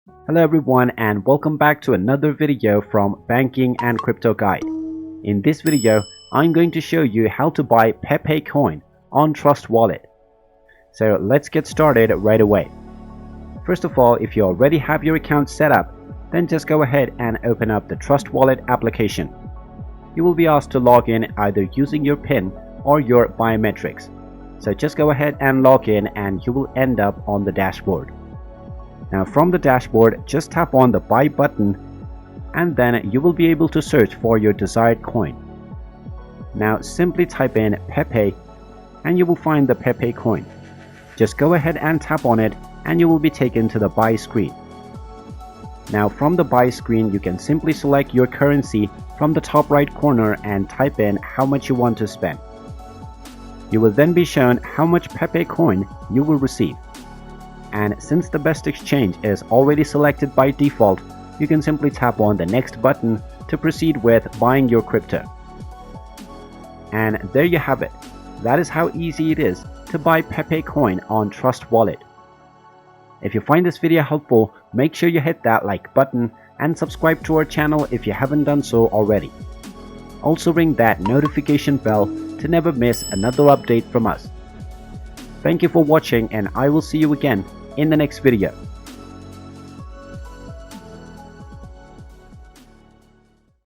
Hello everyone and welcome back to another video from Banking and Crypto Guide. In this video, I'm going to show you how to buy Pepe coin on Trust Wallet. So let's get started right away. First of all, if you already have your account set up, then just go ahead and open up the Trust Wallet application. You will be asked to log in either using your PIN or your biometrics. So just go ahead and log in and you will end up on the dashboard. Now from the dashboard, just tap on the buy button and then you will be able to search for your desired coin. Now simply type in Pepe and you will find the Pepe coin. Just go ahead and tap on it and you will be taken to the buy screen. Now from the buy screen, you can simply select your currency from the top right corner and type in how much you want to spend. You will then be shown how much Pepe coin you will receive. And since the best exchange is already selected by default, you can simply tap on the next button to proceed with buying your crypto. And there you have it. That is how easy it is to buy Pepe coin on Trust Wallet. If you find this video helpful, make sure you hit that like button and subscribe to our channel if you haven't done so already. Also ring that notification bell to never miss another update from us. Thank you for watching and I will see you again in the next video.